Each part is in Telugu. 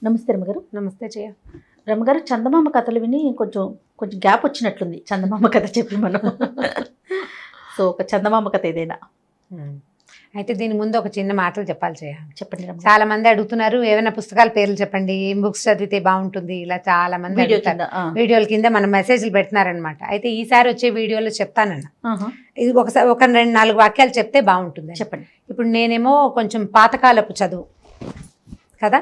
నమస్తే రమ్మగారు. నమస్తే జయ. రమ్మగారు, చందమామ కథలు విని కొంచెం కొంచెం గ్యాప్ వచ్చినట్లుంది. చందమామ కథ చెప్పి మనం సో ఒక చందమామ కథ ఏదైనా అయితే దీని ముందు ఒక చిన్న మాటలు చెప్పాలి జయ. చెప్పండి. చాలా మంది అడుగుతున్నారు, ఏమైనా పుస్తకాల పేర్లు చెప్పండి, ఏం బుక్స్ చదివితే బాగుంటుంది, ఇలా చాలా మంది అడుగుతారు. వీడియోల కింద మన మెసేజ్లు పెడుతున్నారనమాట. అయితే ఈసారి వచ్చే వీడియోలో చెప్తానన్నా, ఇది ఒకసారి ఒక 2-4 వాక్యాలు చెప్తే బాగుంటుంది. చెప్పండి. ఇప్పుడు నేనేమో కొంచెం పాతకాలపు చదువు కదా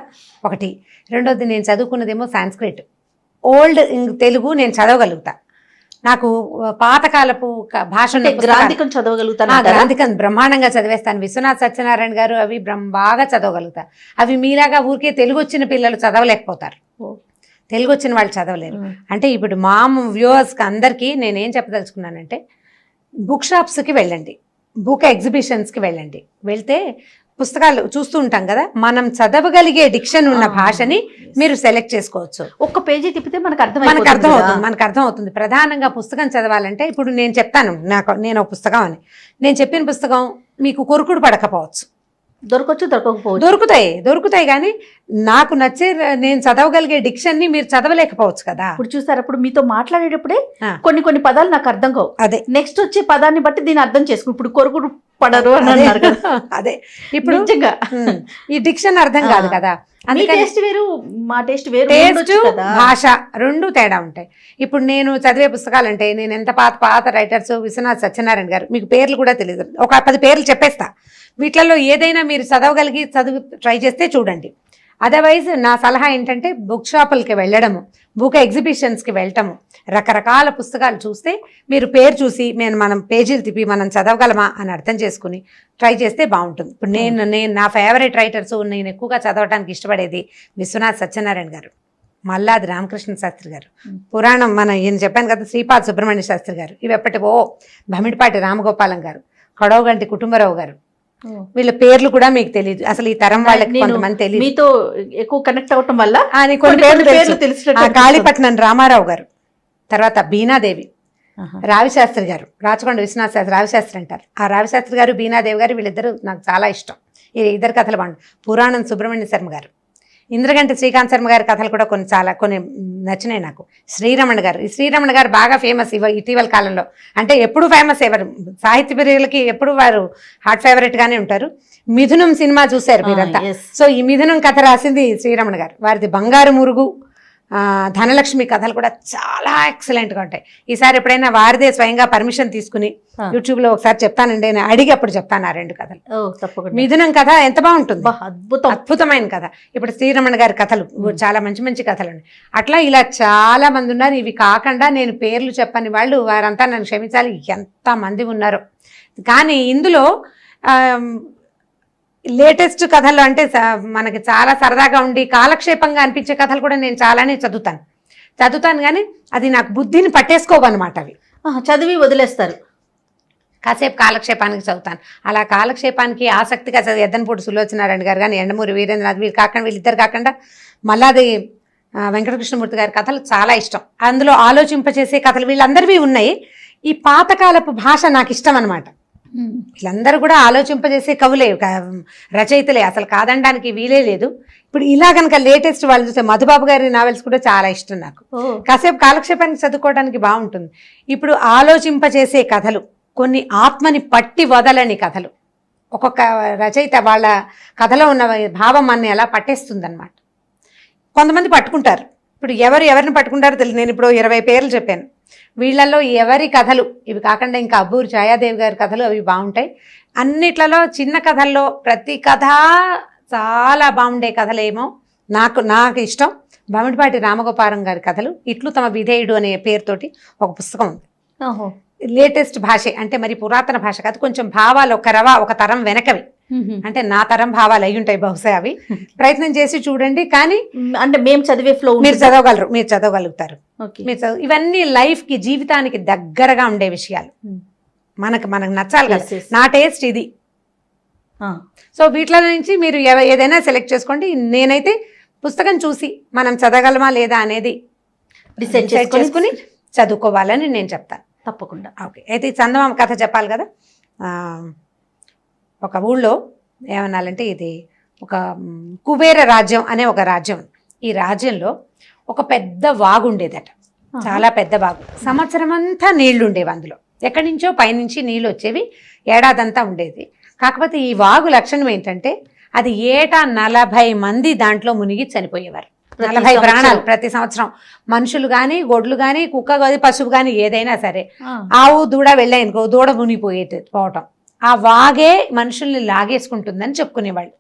ఒకటి, రెండోది నేను చదువుకున్నదేమో సాంస్క్రిట్, ఓల్డ్ తెలుగు నేను చదవగలుగుతా. నాకు పాతకాలపు భాష గ్రాంధికం చదవగలుగుతాను. గ్రాంధికం బ్రహ్మాండంగా చదివేస్తాను. విశ్వనాథ్ సత్యనారాయణ గారు అవి బాగా చదవగలుగుతా. అవి మీలాగా ఊరికే తెలుగు వచ్చిన పిల్లలు చదవలేకపోతారు, తెలుగు వచ్చిన వాళ్ళు చదవలేరు. అంటే ఇప్పుడు మా వ్యూవర్స్కి అందరికీ నేనేం చెప్పదలుచుకున్నానంటే, బుక్ షాప్స్కి వెళ్ళండి, బుక్ ఎగ్జిబిషన్స్కి వెళ్ళండి. వెళ్తే పుస్తకాలు చూస్తూ ఉంటాం కదా, మనం చదవగలిగే డిక్షన్ ఉన్న భాషని మీరు సెలెక్ట్ చేసుకోవచ్చు. ఒక్క పేజీ తిప్పితే మనకు అర్థం అవుతుంది. ప్రధానంగా పుస్తకం చదవాలంటే ఇప్పుడు నేను చెప్తాను, నేను ఒక పుస్తకం అని, నేను చెప్పిన పుస్తకం మీకు కొరుకుడు పడకపోవచ్చు, దొరుకుతాయి కానీ నాకు నచ్చే నేను చదవగలిగే డిక్షన్ ని మీరు చదవలేకపోవచ్చు కదా. ఇప్పుడు చూసారు, అప్పుడు మీతో మాట్లాడేటప్పుడే కొన్ని పదాలు నాకు అర్థం కావు. అదే నెక్స్ట్ వచ్చే పదాన్ని బట్టి దీన్ని అర్థం చేసుకుని ఇప్పుడు కొరుకుడు పడరు అని అన్నారు కదా. అదే ఇప్పుడు నిజంగా ఈ డిక్షన్ అర్థం కాదు కదా. టేస్ట్ వేరు, మా టేస్ట్ వేరు, భాష రెండు తేడా ఉంటాయి. ఇప్పుడు నేను చదివే పుస్తకాలు అంటే, నేను ఎంత పాత రైటర్స్, విశ్వనాథ్ సత్యనారాయణ గారు, మీకు పేర్లు కూడా తెలియదు, ఒక 10 పేర్లు చెప్పేస్తా. వీటిలలో ఏదైనా మీరు చదవగలిగి ట్రై చేస్తే చూడండి. అదర్వైజ్ నా సలహా ఏంటంటే, బుక్ షాపులకి వెళ్ళడము, బుక్ ఎగ్జిబిషన్స్కి వెళ్ళటము, రకరకాల పుస్తకాలు చూస్తే మీరు పేరు చూసి మనం పేజీలు తిప్పి మనం చదవగలమా అని అర్థం చేసుకుని ట్రై చేస్తే బాగుంటుంది. ఇప్పుడు నేను నా ఫేవరెట్ రైటర్స్, నేను ఎక్కువగా చదవడానికి ఇష్టపడేది విశ్వనాథ్ సత్యనారాయణ గారు, మల్లాది రామకృష్ణ శాస్త్రి గారు, పురాణం ఈయన చెప్పాను కదా శ్రీపాద సుబ్రహ్మణ్య శాస్త్రి గారు, ఇవి ఎప్పటివో భమిడిపాటి రామగోపాలం గారు, కొడవగంటి కుటుంబరావు గారు. వీళ్ళ పేర్లు కూడా మీకు తెలియదు, అసలు ఈ తరం వాళ్ళకి కొంతమంది తెలియదు. మీతో ఎక్కువ కనెక్ట్ అవటం వల్ల కాళీపట్నం రామారావు గారు, తర్వాత బీనాదేవి, రావిశాస్త్రి గారు, రాచకొండ విశ్వనాథ్ శాస్త్రి, రావిశాస్త్రి అంటారు. ఆ రావిశాస్త్రి గారు, బీనాదేవి గారు, వీళ్ళిద్దరు నాకు చాలా ఇష్టం. ఈ ఇద్దరు కథలు బాగుంది. పురాణం సుబ్రహ్మణ్య శర్మ గారు, ఇంద్రగంటి శ్రీకాంత్ శర్మ గారి కథలు కూడా కొన్ని నచ్చినాయి నాకు. శ్రీరమణ గారు, ఈ శ్రీరమణ గారు బాగా ఫేమస్ ఇటీవల కాలంలో, అంటే ఎప్పుడు ఫేమస్, ఎవరు సాహిత్య ప్రియులకి ఎప్పుడు వారు హాట్ ఫేవరెట్ గానే ఉంటారు. మిథునం సినిమా చూశారు మీరంతా. సో ఈ మిథునం కథ రాసింది శ్రీరమణ గారు. వారిది బంగారు మురుగు, ధనలక్ష్మి కథలు కూడా చాలా ఎక్సలెంట్గా ఉంటాయి. ఈసారి ఎప్పుడైనా వారిదే స్వయంగా పర్మిషన్ తీసుకుని యూట్యూబ్లో ఒకసారి చెప్తానండి, నేను అడిగి అప్పుడు చెప్తాను ఆ 2 కథలు. మిథునం కథ ఎంత బాగుంటుంది, అద్భుతమైన కథ. ఇప్పుడు శ్రీరమణ గారి కథలు చాలా మంచి కథలు ఉన్నాయి. అట్లా ఇలా చాలా మంది ఉన్నారు. ఇవి కాకుండా నేను పేర్లు చెప్పని వాళ్ళు వారంతా నన్ను క్షమించాలి, ఎంత మంది ఉన్నారో. కానీ ఇందులో లేటెస్ట్ కథలు అంటే మనకి చాలా సరదాగా ఉండి కాలక్షేపంగా అనిపించే కథలు కూడా నేను చాలానే చదువుతాను కానీ అది నాకు బుద్ధిని పట్టేసుకోవన్నమాట. అవి చదివి వదిలేస్తారు, కాసేపు కాలక్షేపానికి చదువుతాను. అలా కాలక్షేపానికి ఆసక్తిగా చదివి ఎద్దనపూడి సులోచనారాయణ గారు కానీ, ఎండమూరి వీరేంద్రనాథ్, వీళ్ళిద్దరు కాకుండా మల్లాది వెంకటకృష్ణమూర్తి గారి కథలు చాలా ఇష్టం. అందులో ఆలోచింపచేసే కథలు వీళ్ళందరివి ఉన్నాయి. ఈ పాతకాలపు భాష నాకు ఇష్టం అనమాట. వీళ్ళందరూ కూడా ఆలోచింపజేసే కవులే, రచయితలే, అసలు కాదనడానికి వీలే లేదు. ఇప్పుడు ఇలా కనుక లేటెస్ట్ వాళ్ళు చూసే మధుబాబు గారి నావెల్స్ కూడా చాలా ఇష్టం నాకు. కాసేపు కాలక్షేపానికి చదువుకోవడానికి బాగుంటుంది. ఇప్పుడు ఆలోచింపజేసే కథలు, కొన్ని ఆత్మని పట్టి వదలని కథలు, ఒక్కొక్క రచయిత వాళ్ళ కథలో ఉన్న భావం అన్ని ఎలా పట్టేస్తుంది అనమాట. కొంతమంది పట్టుకుంటారు. ఇప్పుడు ఎవరిని పట్టుకుంటారో తెలియదు. నేను ఇప్పుడు 20 పేర్లు చెప్పాను. వీళ్ళల్లో ఎవరి కథలు, ఇవి కాకుండా ఇంకా అబ్బూరు ఛాయాదేవి గారి కథలు, అవి బాగుంటాయి. అన్నిట్లలో చిన్న కథల్లో ప్రతి కథ చాలా బాగుండే కథలేమో నాకు ఇష్టం. భమిడిపాటి రామగోపాలం గారి కథలు, ఇట్లు తమ విధేయుడు అనే పేరుతోటి ఒక పుస్తకం ఉంది. లేటెస్ట్ భాష అంటే మరి పురాతన భాష కాదు, కొంచెం భావాలు ఒక తరం వెనకవి, అంటే నా తరం భావాలు అయి ఉంటాయి బహుశా. అవి ప్రయత్నం చేసి చూడండి. కానీ అంటే మేము చదివే ఫ్లో మీరు చదవగలుగుతారు. ఇవన్నీ లైఫ్ కి, జీవితానికి దగ్గరగా ఉండే విషయాలు, మనకు నచ్చాలి కదా. నా టేస్ట్ ఇది. సో వీటిలో నుంచి మీరు ఏదైనా సెలెక్ట్ చేసుకోండి. నేనైతే పుస్తకం చూసి మనం చదవగలమా లేదా అనేది డిసైడ్ చేసుకుని చదువుకోవాలని నేను చెప్తాను. తప్పకుండా. ఓకే, అయితే ఈ చందమామ కథ చెప్పాలి కదా. ఒక ఊళ్ళో ఏమనాలంటే, ఇది ఒక కుబేర రాజ్యం అనే ఒక రాజ్యం. ఈ రాజ్యంలో ఒక పెద్ద వాగు ఉండేదట, చాలా పెద్ద వాగు. సంవత్సరం అంతా నీళ్లు ఉండేవి అందులో, ఎక్కడి నుంచో పైనుంచి నీళ్ళు వచ్చేవి, ఏడాదంతా ఉండేది. కాకపోతే ఈ వాగు లక్షణం ఏంటంటే అది ఏటా 40 మంది దాంట్లో మునిగి చనిపోయేవారు. 40 ప్రాణాలు ప్రతి సంవత్సరం. మనుషులు కానీ, గొడ్లు కానీ, కుక్క కానీ, పశువు కానీ ఏదైనా సరే, ఆవు దూడ వెళ్ళాయనుకో దూడ పోవటం. ఆ వాగే మనుషుల్ని లాగేసుకుంటుందని చెప్పుకునేవాళ్ళు.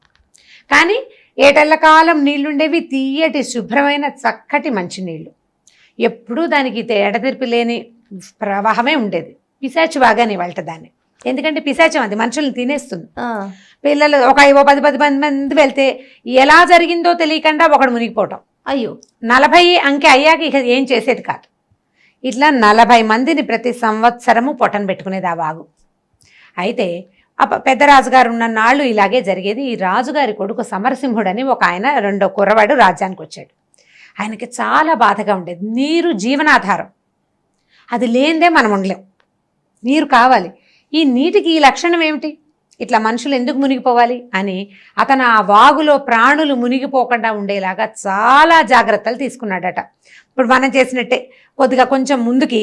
కానీ ఏటెళ్ల కాలం నీళ్లుండేవి, తీయటి శుభ్రమైన చక్కటి మంచినీళ్ళు. ఎప్పుడూ దానికి ఎడతెరిపి లేని ప్రవాహమే ఉండేది. పిశాచి వాగానే వాళ్ళ దాన్ని, ఎందుకంటే పిశాచం అది మనుషుల్ని తినేస్తుంది. పిల్లలు ఒక 10 మంది వెళ్తే ఎలా జరిగిందో తెలియకుండా ఒకడు మునిగిపోవటం. అయ్యో, 40 అంకె అయ్యాక ఇక ఏం చేసేది కాదు. ఇట్లా 40 మందిని ప్రతి సంవత్సరము పొట్టన పెట్టుకునేది ఆ వాగు. అయితే పెద్ద రాజుగారు ఉన్న నాళ్ళు ఇలాగే జరిగేది. ఈ రాజుగారి కొడుకు సమరసింహుడని ఒక ఆయన, రెండో కుర్రవాడు రాజ్యానికి వచ్చాడు. ఆయనకి చాలా బాధగా ఉండేది. నీరు జీవనాధారం, అది లేనిదే మనం ఉండలేం, నీరు కావాలి. ఈ నీటికి ఈ లక్షణం ఏమిటి, ఇట్లా మనుషులు ఎందుకు మునిగిపోవాలి అని అతను ఆ వాగులో ప్రాణులు మునిగిపోకుండా ఉండేలాగా చాలా జాగ్రత్తలు తీసుకున్నాడట. ఇప్పుడు మనం చేసినట్టే కొద్దిగా కొంచెం ముందుకి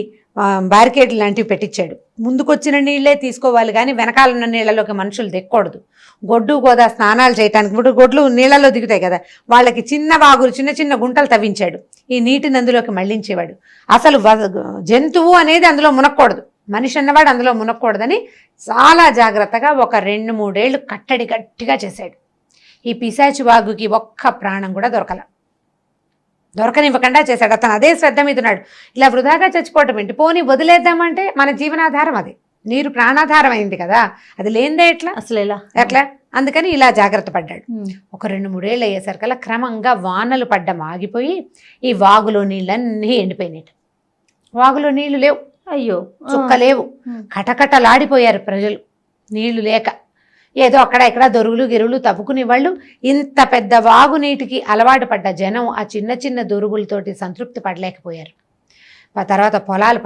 బ్యారికేడ్ లాంటివి పెట్టించాడు. ముందుకొచ్చిన నీళ్ళే తీసుకోవాలి కానీ వెనకాలన్న నీళ్ళలోకి మనుషులు దిక్కకూడదు. గొడ్డు గోదా స్నానాలు చేయడానికి, ఇప్పుడు గొడ్లు నీళ్ళలో దిగుతాయి కదా, వాళ్ళకి చిన్న వాగులు, చిన్న చిన్న గుంటలు తవ్వించాడు. ఈ నీటిని అందులోకి మళ్లించేవాడు. అసలు జంతువు అనేది అందులో మునక్కూడదు, మనిషి అన్నవాడు అందులో మునక్కూడదని చాలా జాగ్రత్తగా ఒక 2-3 ఏళ్ళు కట్టడి గట్టిగా చేశాడు. ఈ పిశాచి వాగుకి ఒక్క ప్రాణం కూడా దొరకనివ్వకుండా చేశాడు. అతను అదే శ్రద్ధ మీద ఉన్నాడు. ఇలా వృధాగా చచ్చిపోవటం ఏంటి, పోనీ వదిలేద్దామంటే మన జీవనాధారం అది, నీరు ప్రాణాధారం అయింది కదా, అది లేనిదే ఎట్లా, అసలు ఎట్లా, అందుకని ఇలా జాగ్రత్త పడ్డాడు. ఒక 2-3 ఏళ్ళు అయ్యేసరికల్లా క్రమంగా వానలు పడ్డం ఆగిపోయి ఈ వాగులో నీళ్ళన్నీ ఎండిపోయినాయి. వాగులో నీళ్లు లేవు, అయ్యో చుక్క లేవు. కటకటలాడిపోయారు ప్రజలు నీళ్లు లేక. ఏదో అక్కడ ఇక్కడ దొరువులు గిరువులు తవ్వుకునే వాళ్ళు. ఇంత పెద్ద వాగు నీటికి అలవాటు పడ్డ జనం ఆ చిన్న చిన్న దొరువులతోటి సంతృప్తి పడలేకపోయారు. ఆ తర్వాత పొలాలు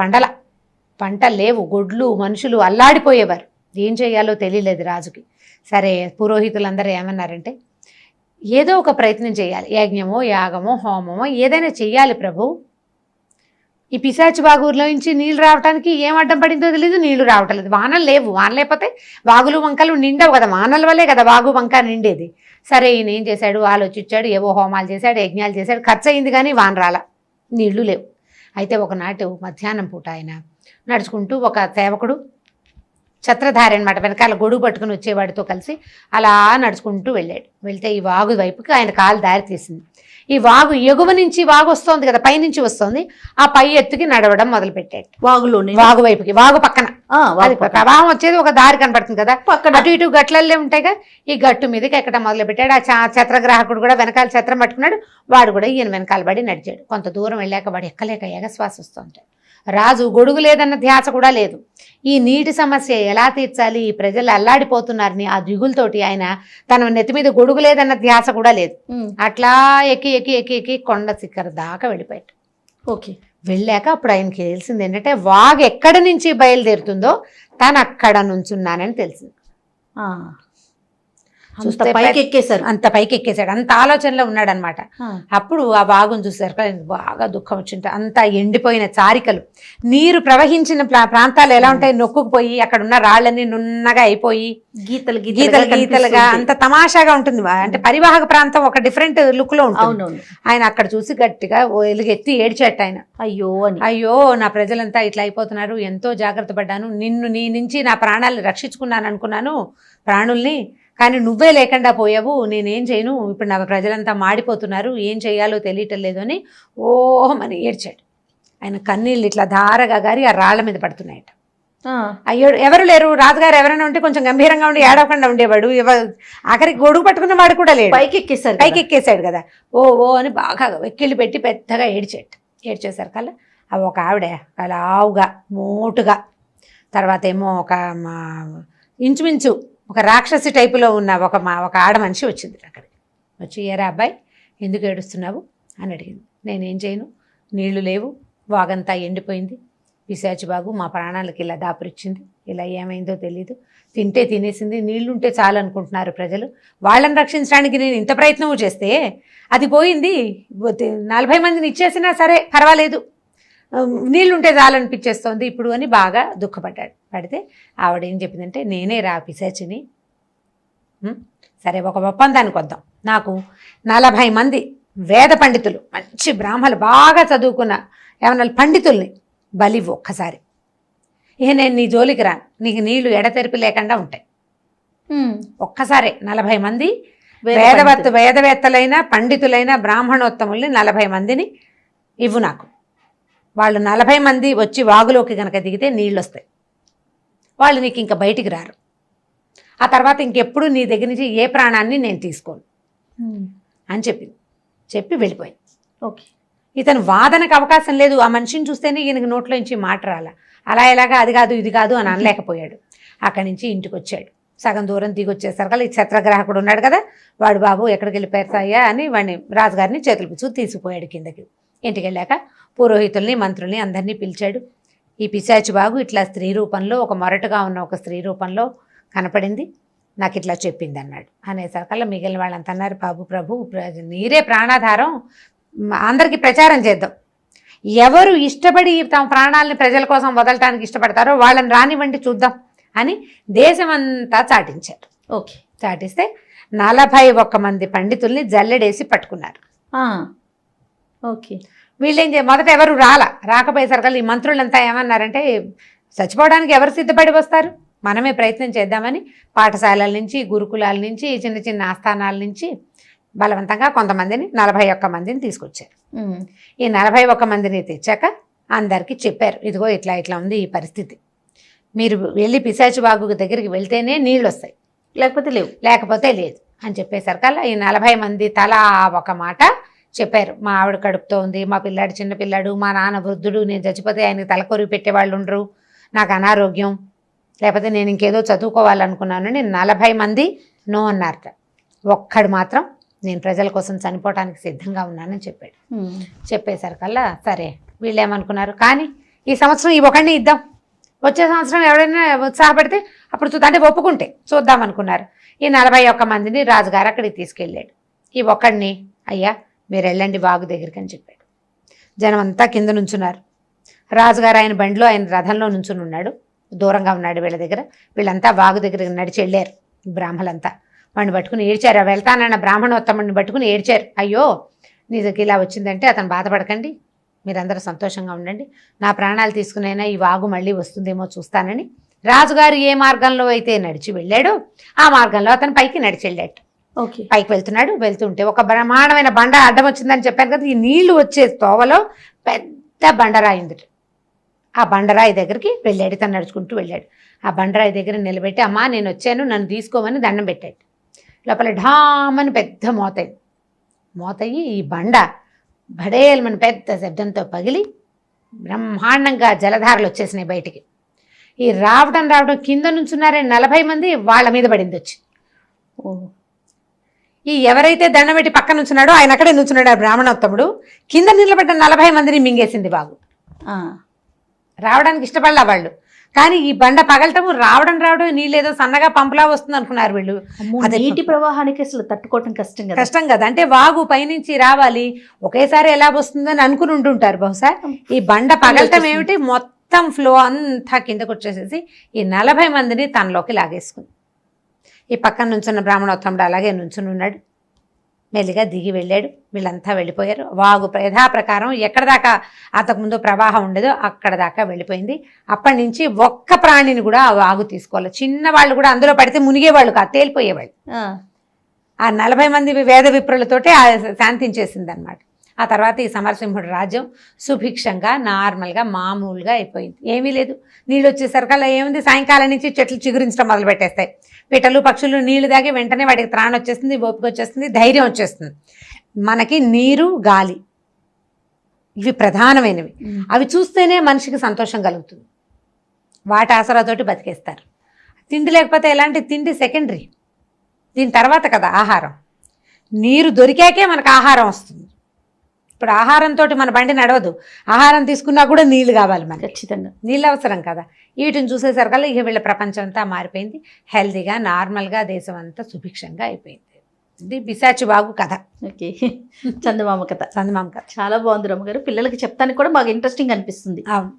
పంటలు లేవు, గొడ్లు మనుషులు అల్లాడిపోయేవారు. ఏం చేయాలో తెలియలేదు రాజుకి. సరే, పురోహితులందరూ ఏమన్నారంటే, ఏదో ఒక ప్రయత్నం చేయాలి, యజ్ఞమో యాగమో హోమమో ఏదైనా చెయ్యాలి ప్రభు. ఈ పిశాచి వాగులో నుంచి నీళ్లు రావడానికి ఏం అడ్డం పడిందో తెలియదు, నీళ్లు రావటం లేదు, వానలు లేవు. వాన లేకపోతే వాగులు వంకలు నిండవు కదా, వానల వల్లే కదా వాగు వంక నిండేది. సరే, ఈయన ఏం చేశాడు, ఆలోచించాడు, ఏవో హోమాలు చేశాడు, యజ్ఞాలు చేశాడు, ఖర్చు అయింది కానీ వాన రాల, నీళ్లు లేవు. అయితే ఒకనాటి మధ్యాహ్నం పూట ఆయన నడుచుకుంటూ, ఒక సేవకుడు ఛత్రధారి అనమాట, వెనకాల గొడుగు పట్టుకుని వచ్చేవాడితో కలిసి అలా నడుచుకుంటూ వెళ్ళాడు. వెళ్తే ఈ వాగు వైపుకి ఆయన కాలు దారి తీసింది. ఈ వాగు ఎగువ నుంచి వాగు వస్తోంది కదా, పైనుంచి వస్తోంది, ఆ పై ఎత్తుకి నడవడం మొదలుపెట్టాడు. వాగు వైపుకి, వాగు పక్కన ప్రవాహం వచ్చేది ఒక దారి కనపడుతుంది కదా, అటు ఇటు గట్లల్లే ఉంటాయిగా, ఈ గట్టు మీదకి ఎక్కడం మొదలుపెట్టాడు. ఆ ఛత్రగ్రాహకుడు కూడా వెనకాల ఛత్రం పట్టుకున్నాడు, వాడు కూడా ఈయన వెనకాల పడి నడిచాడు. కొంత దూరం వెళ్ళాక వాడు ఎక్కలేక ఎగశ్వాస వస్తుంటాడు. రాజు గొడుగు లేదన్న ధ్యాస కూడా లేదు. ఈ నీటి సమస్య ఎలా తీర్చాలి, ఈ ప్రజలు అల్లాడిపోతున్నారని ఆ దిగులతోటి ఆయన తన నెత్తి మీద గొడుగు లేదన్న ధ్యాస కూడా లేదు. అట్లా ఎక్కి ఎక్కి ఎక్కి ఎక్కి కొండ శిఖర దాకా వెళ్ళిపోయాడు. ఓకే, వెళ్ళాక అప్పుడు ఆయనకి తెలిసింది ఏంటంటే, వాగు ఎక్కడి నుంచి బయలుదేరుతుందో తను అక్కడ నుంచున్నానని తెలిసింది. అంత పైకి ఎక్కేశాడు, అంత ఆలోచనలో ఉన్నాడు అనమాట. అప్పుడు ఆ వాగును చూసారు, బాగా దుఃఖం వచ్చింట. అంతా ఎండిపోయిన చారికలు, నీరు ప్రవహించిన ప్రాంతాలు ఎలా ఉంటాయి, నొక్కుకుపోయి అక్కడ ఉన్న రాళ్ళని నున్నగా అయిపోయి గీతలు గీతలుగా అంత తమాషాగా ఉంటుంది. అంటే పరివాహక ప్రాంతం ఒక డిఫరెంట్ లుక్ లో ఉంటుంది. ఆయన అక్కడ చూసి గట్టిగా ఎలుగెత్తి ఏడ్చేట ఆయన. అయ్యో నా ప్రజలంతా ఇట్లా అయిపోతున్నారు, ఎంతో జాగ్రత్త పడ్డాను, నీ నుంచి నా ప్రాణాలను రక్షించుకున్నాను అనుకున్నాను, ప్రాణుల్ని, కానీ నువ్వే లేకుండా పోయావు, నేనేం చేయను, ఇప్పుడు నా ప్రజలంతా మాడిపోతున్నారు, ఏం చేయాలో తెలియటం లేదు అని ఓహమని ఏడ్చాడు. ఆయన కన్నీళ్ళు ఇట్లా ధారగా గారి ఆ రాళ్ల మీద పడుతున్నాయట. అయ్యో ఎవరు లేరు, రాజుగారు ఎవరైనా ఉంటే కొంచెం గంభీరంగా ఉండి ఏడవకుండా ఉండేవాడు. ఆఖరికి గొడుగు పట్టుకున్న వాడు కూడా లేడు, పైకి ఎక్కేశాడు కదా. ఓ అని బాగా వెక్కిళ్ళు పెట్టి పెద్దగా ఏడ్చేశారు కల్లా అవి ఒక ఆవిడ అలా ఆవుగా మోటుగా, తర్వాత ఏమో ఒక ఇంచుమించు ఒక రాక్షసి టైపులో ఉన్న ఒక ఆడ మనిషి వచ్చింది అక్కడికి. వచ్చి, ఏరా అబ్బాయి ఎందుకు ఏడుస్తున్నావు అని అడిగింది. నేనేం చేయను, నీళ్లు లేవు, వాగంతా ఎండిపోయింది, పిశాచి బాగు మా ప్రాణాలకి ఇలా దాపురిచ్చింది, ఇలా ఏమైందో తెలీదు, తింటే తినేసింది, నీళ్లుంటే చాలు అనుకుంటున్నారు ప్రజలు, వాళ్ళని రక్షించడానికి నేను ఇంత ప్రయత్నం చేస్తే అది పోయింది, 40 మందిని ఇచ్చేసినా సరే పర్వాలేదు, నీళ్లుంటే చాలనిపించేస్తోంది ఇప్పుడు అని బాగా దుఃఖపడ్డాడు. పడితే ఆవిడేం చెప్పిందంటే, నేనే రా పిశాచిని, సరే ఒక ఒప్పందానికి వద్దాం, నాకు 40 మంది వేద పండితులు, మంచి బ్రాహ్మలు, బాగా చదువుకున్న ఏమన్నా పండితుల్ని బలివ్వు ఒక్కసారి, ఇక నేను నీ జోలికి రాను, నీకు నీళ్లు ఎడతెరిపి లేకుండా ఉంటాయి. ఒక్కసారే 40 మంది వేదవేత్తలైన పండితులైన బ్రాహ్మణోత్తముల్ని 40 మందిని ఇవ్వు నాకు. వాళ్ళు 40 మంది వచ్చి వాగులోకి గనక దిగితే నీళ్ళు వస్తాయి, వాళ్ళు నీకు ఇంకా బయటికి రారు. ఆ తర్వాత ఇంకెప్పుడు నీ దగ్గర నుంచి ఏ ప్రాణాన్ని నేను తీసుకోను అని చెప్పి వెళ్ళిపోయింది. ఓకే. ఇతను వాదనకు అవకాశం లేదు, ఆ మనిషిని చూస్తేనే ఈయనకి నోట్లో నుంచి మాట రాల, అలా ఎలాగా అది కాదు ఇది కాదు అని అనలేకపోయాడు. అక్కడి నుంచి ఇంటికి వచ్చాడు. సగం దూరం దిగొచ్చేసరికి ఈ ఛత్రగ్రాహకుడు ఉన్నాడు కదా, వాడు బాబు ఎక్కడికి వెళ్ళిపోతాయా అని వాడిని రాజుగారిని చేతులు పిచ్చుకు తీసుకుపోయాడు కిందకి. ఇంటికి వెళ్ళాక పురోహితుల్ని మంత్రుల్ని అందరినీ పిలిచాడు. ఈ పిశాచి బాగు ఇట్లా స్త్రీ రూపంలో, ఒక మొరటుగా ఉన్న ఒక స్త్రీ రూపంలో కనపడింది, నాకు ఇట్లా చెప్పింది అన్నాడు. అనేసరికల్లా మిగిలిన వాళ్ళంతా అన్నారు, బాబు ప్రభు నీరే ప్రాణాధారం, అందరికీ ప్రచారం చేద్దాం, ఎవరు ఇష్టపడి తమ ప్రాణాలని ప్రజల కోసం వదలటానికి ఇష్టపడతారో వాళ్ళని రానివ్వండి చూద్దాం అని దేశమంతా చాటించారు. ఓకే. చాటిస్తే 41 మంది పండితుల్ని జల్లెడేసి పట్టుకున్నారు. ఓకే. వీళ్ళేం మొదట ఎవరు రాకపోయేసరికల్లా ఈ మంత్రులంతా ఏమన్నారంటే, చచ్చిపోవడానికి ఎవరు సిద్ధపడి వస్తారు, మనమే ప్రయత్నం చేద్దామని పాఠశాలల నుంచి, గురుకులాల నుంచి, చిన్న చిన్న ఆస్థానాల నుంచి బలవంతంగా కొంతమందిని 41 మందిని తీసుకొచ్చారు. ఈ 41 మందిని తెచ్చాక అందరికీ చెప్పారు, ఇదిగో ఇట్లా ఇట్లా ఉంది ఈ పరిస్థితి, మీరు వెళ్ళి పిశాచి బాగు దగ్గరికి వెళ్తేనే నీళ్ళు వస్తాయి, లేకపోతే లేదు అని చెప్పేసరికల్లా ఈ 40 మంది తలా ఒక మాట చెప్పారు. మా ఆవిడ కడుపుతో ఉంది, మా పిల్లాడు చిన్నపిల్లాడు, మా నాన్న వృద్ధుడు, నేను చచ్చిపోతే ఆయనకి తలకొరివి పెట్టేవాళ్ళు ఉండరు, నాకు అనారోగ్యం, లేకపోతే నేను ఇంకేదో చదువుకోవాలనుకున్నాను అని 40 మంది నో అన్నారట. ఒక్కడు మాత్రం నేను ప్రజల కోసం చనిపోవటానికి సిద్ధంగా ఉన్నానని చెప్పాడు. చెప్పేసరికల్లా సరే వీళ్ళు ఏమనుకున్నారు, కానీ ఈ సంవత్సరం ఈ ఒకడిని ఇద్దాం, వచ్చే సంవత్సరం ఎవరైనా ఉత్సాహపడితే అప్పుడు అంటే ఒప్పుకుంటే చూద్దాం అనుకున్నారు. ఈ 41 మందిని రాజుగారు అక్కడికి తీసుకెళ్ళాడు. ఈ ఒక్కడిని, అయ్యా మీరు వెళ్ళండి వాగు దగ్గరికి అని చెప్పాడు. జనం అంతా కింద నుంచున్నారు. రాజుగారు ఆయన బండిలో, ఆయన రథంలో నుంచుని ఉన్నాడు, దూరంగా ఉన్నాడు వీళ్ళ దగ్గర. వీళ్ళంతా వాగు దగ్గరికి నడిచి వెళ్ళారు. బ్రాహ్మలంతా వాడిని పట్టుకుని ఏడ్చారు. వెళ్తానన్న బ్రాహ్మణోత్తముడిని పట్టుకుని ఏడ్చారు. అయ్యో నీకు ఇలా వచ్చిందంటే అతను బాధపడకండి, మీరందరూ సంతోషంగా ఉండండి, నా ప్రాణాలు తీసుకునైనా ఈ వాగు మళ్ళీ వస్తుందేమో చూస్తానని రాజుగారు ఏ మార్గంలో అయితే నడిచి వెళ్ళాడో ఆ మార్గంలో అతను పైకి నడిచి వెళ్ళాడు. పైకి వెళ్తున్నాడు. వెళ్తుంటే ఒక బ్రహ్మాండమైన బండ అడ్డం వచ్చిందని చెప్పాను కదా, ఈ నీళ్లు వచ్చే తోవలో పెద్ద బండరాయి ఉంది. ఆ బండరాయి దగ్గరికి వెళ్ళాడు, తను నడుచుకుంటూ వెళ్ళాడు. ఆ బండరాయి దగ్గర నిలబెట్టి, అమ్మా నేను వచ్చాను, నన్ను తీసుకోమని దండం పెట్టాడు. లోపల ఢామని పెద్ద మోతయ్యి ఈ బండ బడేలమని పెద్ద శబ్దంతో పగిలి బ్రహ్మాండంగా జలధారలు వచ్చేసినాయి బయటికి. ఈ రావడం కింద నుంచున్నారే 40 మంది, వాళ్ళ మీద పడింది వచ్చి. ఈ ఎవరైతే దండం పెట్టి పక్కన నుంచున్నాడో ఆయన అక్కడే నుంచున్నాడు ఆ బ్రాహ్మణోత్తముడు. కింద నిలబడ్డ 40 మందిని మింగేసింది బాగు. రావడానికి ఇష్టపడలా వాళ్ళు, కానీ ఈ బండ పగలటము రావడం నీళ్ళేదో సన్నగా పంపులా వస్తుంది అనుకున్నారు వీళ్ళు. అది నీటి ప్రవాహానికి అసలు తట్టుకోవటం కష్టం కదా, అంటే వాగు పైనుంచి రావాలి, ఒకేసారి ఎలా వస్తుందని అనుకుని ఉంటుంటారు బహుశా. ఈ బండ పగలటం ఏమిటి, మొత్తం ఫ్లో అంతా కిందకు వచ్చేసేసి ఈ 40 మందిని తనలోకి లాగేసుకుంది. ఈ పక్కన నుంచున్న బ్రాహ్మణోత్తముడు అలాగే నుంచుని ఉన్నాడు. మెల్లిగా దిగి వెళ్ళాడు. వీళ్ళంతా వెళ్ళిపోయారు. వాగు యథాప్రకారం ఎక్కడ దాకా అంతకుముందు ప్రవాహం ఉండేదో అక్కడ దాకా వెళ్ళిపోయింది. అప్పటి నుంచి ఒక్క ప్రాణిని కూడా ఆ వాగు తీసుకోవాలి. చిన్నవాళ్ళు కూడా అందులో పడితే మునిగేవాళ్ళు కాదు, తేలిపోయేవాళ్ళు. ఆ 40 మంది వేద విప్రులతోటే శాంతించేసింది అనమాట. ఆ తర్వాత ఈ సమరసింహుడు రాజ్యం సుభిక్షంగా నార్మల్గా మామూలుగా అయిపోయింది. ఏమీ లేదు. నీళ్ళు వచ్చేసరికల్లా ఏముంది, సాయంకాలం నుంచి చెట్లు చిగురించడం మొదలు పెట్టేస్తాయి. పిట్టలు పక్షులు నీళ్లు తాగి వెంటనే వాటికి త్రాణం వచ్చేస్తుంది, ఓపిక వచ్చేస్తుంది, ధైర్యం వచ్చేస్తుంది. మనకి నీరు గాలి ఇవి ప్రధానమైనవి. అవి చూస్తేనే మనిషికి సంతోషం కలుగుతుంది. వాటి ఆసరాతోటి బతికేస్తారు. తిండి లేకపోతే ఎలాంటి తిండి సెకండరీ, దీని తర్వాత కదా ఆహారం. నీరు దొరికాకే మనకు ఆహారం వస్తుంది. ఇప్పుడు ఆహారంతో మన బండి నడవదు, ఆహారం తీసుకున్నా కూడా నీళ్లు కావాలి మనకి, ఖచ్చితంగా నీళ్ళు అవసరం కదా. వీటిని చూసేసరికల్లా ఇక వీళ్ళ ప్రపంచం అంతా మారిపోయింది, హెల్తీగా నార్మల్గా దేశం అంతా సుభిక్షంగా అయిపోయింది. ఇది పిశాచి బాగు కథ, ఓకే. చందమామ కథ చందమామ కథ. చాలా బాగుంది రమ్మగారు, పిల్లలకి చెప్తానికి కూడా బాగా ఇంట్రెస్టింగ్ అనిపిస్తుంది. అవును,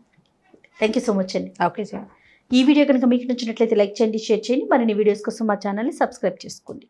థ్యాంక్ యూ సో మచ్ అండి. Okay sir. ఈ వీడియో కనుక మీకు నచ్చినట్లయితే లైక్ చేయండి, షేర్ చేయండి. మరిన్ని వీడియోస్ కోసం మా ఛానల్ని సబ్స్క్రైబ్ చేసుకోండి.